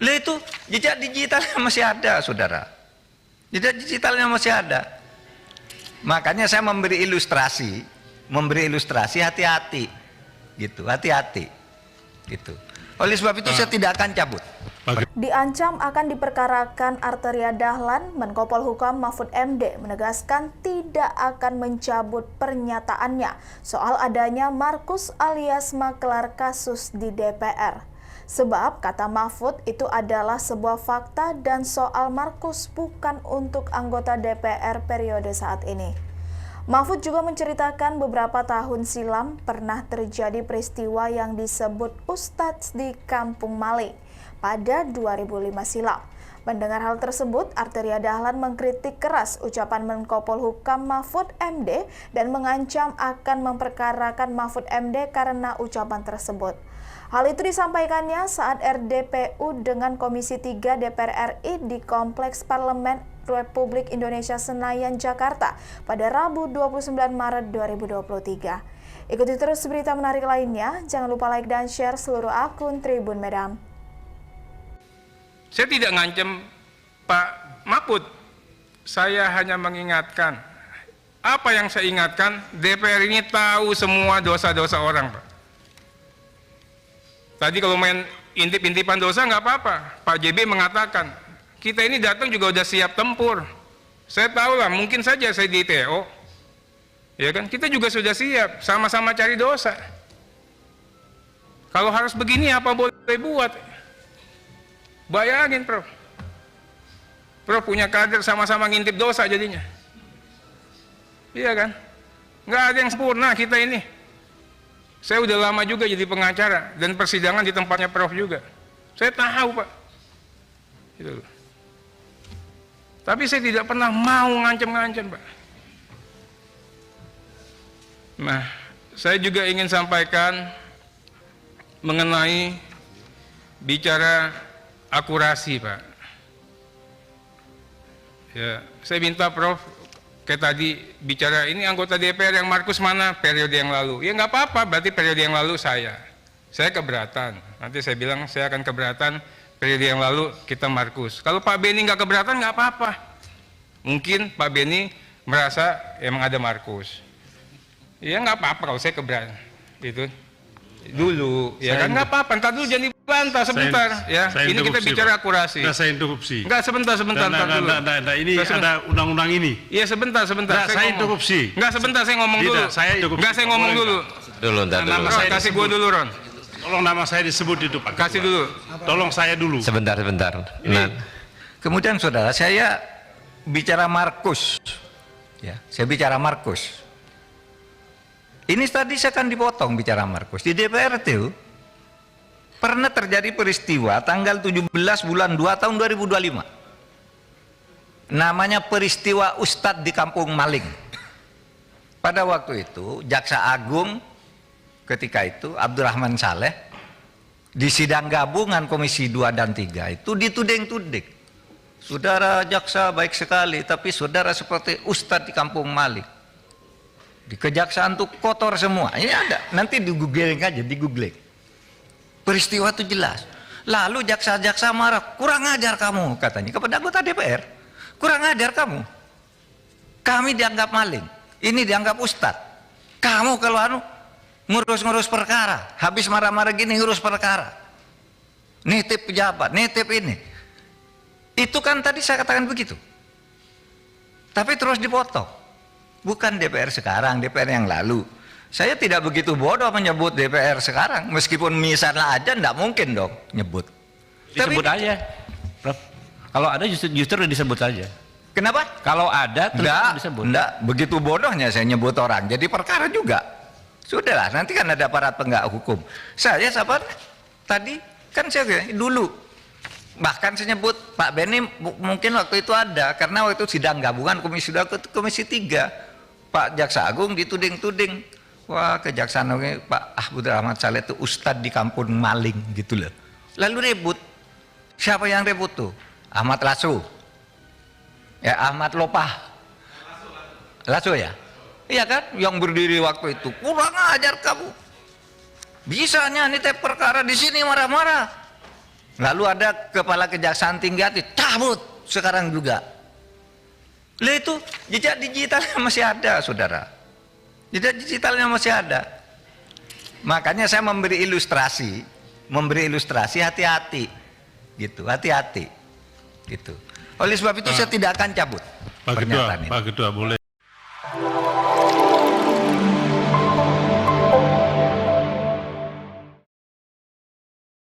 Lah itu jejak digitalnya masih ada, saudara. Jejak digitalnya masih ada. Makanya saya memberi ilustrasi hati-hati, gitu, hati-hati, gitu. Oleh sebab itu saya tidak akan cabut. Diancam akan diperkarakan Arteria Dahlan, Menko Polhukam Mahfud MD menegaskan tidak akan mencabut pernyataannya soal adanya Markus alias maklar kasus di DPR. Sebab, kata Mahfud, itu adalah sebuah fakta dan soal Markus bukan untuk anggota DPR periode saat ini. Mahfud juga menceritakan beberapa tahun silam pernah terjadi peristiwa yang disebut Ustadz di Kampung Maling pada 2005 silam. Mendengar hal tersebut, Arteria Dahlan mengkritik keras ucapan Menko Polhukam Mahfud MD dan mengancam akan memperkarakan Mahfud MD karena ucapan tersebut. Hal itu disampaikannya saat RDPU dengan Komisi 3 DPR RI di Kompleks Parlemen Republik Indonesia Senayan, Jakarta pada Rabu 29 Maret 2023. Ikuti terus berita menarik lainnya, jangan lupa like dan share seluruh akun Tribun Medan. Saya tidak ngancam Pak Mahfud, saya hanya mengingatkan. Apa yang saya ingatkan, DPR ini tahu semua dosa-dosa orang, Pak. Tadi kalau main intip-intipan dosa nggak apa-apa. Pak JB mengatakan, kita ini datang juga udah siap tempur. Saya tahu lah, mungkin saja saya di TO. Ya kan, kita juga sudah siap, sama-sama cari dosa. Kalau harus begini, apa boleh buat? Bayangin, Prof. Prof punya kader sama-sama ngintip dosa jadinya. Iya kan? Nggak ada yang sempurna kita ini. Saya udah lama juga jadi pengacara dan persidangan di tempatnya Prof juga. Saya tahu, Pak. Gitu. Tapi saya tidak pernah mau ngancam-ngancam, Pak. Nah, saya juga ingin sampaikan mengenai bicara akurasi, Pak. Ya, saya minta Prof kayak tadi bicara ini anggota DPR yang Markus mana periode yang lalu. Ya nggak apa-apa, berarti periode yang lalu saya keberatan. Nanti saya bilang saya akan keberatan periode yang lalu kita Markus. Kalau Pak Beni nggak keberatan nggak apa-apa. Mungkin Pak Beni merasa emang ada Markus. Ya nggak apa-apa kalau saya keberatan. Itu dulu, ya kan nggak apa-apa. Ntar dulu jangan dibantah sebentar, ya. Ini kita bicara akurasi. Saya interupsi. Enggak, sebentar dulu. Ini ada undang-undang ini. Iya sebentar. Saya interupsi. Enggak, sebentar saya ngomong dulu. Enggak, saya ngomong dulu. Nama saya kasih gua dulu, Ron. Tolong nama saya disebut itu, Pak. Kasih dulu. Tolong saya dulu. Sebentar. Nah, kemudian saudara, saya bicara Markus. Ya, saya bicara Markus. Ini tadi saya akan dipotong bicara Markus. Di DPR itu pernah terjadi peristiwa tanggal 17 bulan 2 tahun 2025. Namanya peristiwa Ustadz di Kampung Maling. Pada waktu itu Jaksa Agung ketika itu Abdurrahman Saleh di sidang gabungan Komisi 2 dan 3 itu dituding-tuding. Saudara jaksa baik sekali, tapi saudara seperti Ustadz di Kampung Maling. Di kejaksaan tuh kotor semua. Ini ada, nanti di googling aja, di googling. Peristiwa itu jelas. Lalu jaksa-jaksa marah, kurang ajar kamu katanya kepada anggota DPR. Kurang ajar kamu. Kami dianggap maling, ini dianggap ustadz. Kamu kalau ngurus-ngurus perkara, habis marah-marah gini ngurus perkara. Nitip pejabat, nitip ini. Itu kan tadi saya katakan begitu. Tapi terus dipotong. Bukan DPR sekarang, DPR yang lalu. Saya tidak begitu bodoh menyebut DPR sekarang, meskipun misalnya ada, tidak mungkin dong nyebut. Disebut aja, Prof. Kalau ada justru disebut saja. Kenapa? Kalau ada terus disebut. Enggak, begitu bodohnya saya nyebut orang. Jadi perkara juga. Sudahlah, nanti kan ada aparat penegak hukum. Saya siapa? Tadi kan saya dulu. Bahkan saya nyebut Pak Beni mungkin waktu itu ada, karena waktu itu sidang gabungan Komisi 2 ke Komisi 3. Pak Jaksa Agung dituding-tuding, wah kejaksaan Pak Abdurrahman Saleh itu Ustadz di Kampung Maling gitu loh. Lalu ribut. Siapa yang ribut tuh? Ahmad Lasso. Ya, Ahmad Lopah. Lasso ya? Iya kan? Yang berdiri waktu itu. Kurang ajar kamu. Bisanya nitip perkara di sini marah-marah. Lalu ada kepala kejaksaan tinggi hati, cabut sekarang juga. Lah itu jejak digitalnya masih ada, saudara. Jejak digitalnya masih ada. Makanya saya memberi ilustrasi hati-hati, gitu, hati-hati, gitu. Oleh sebab itu saya tidak akan cabut Pak pernyataan ini. Ketua boleh.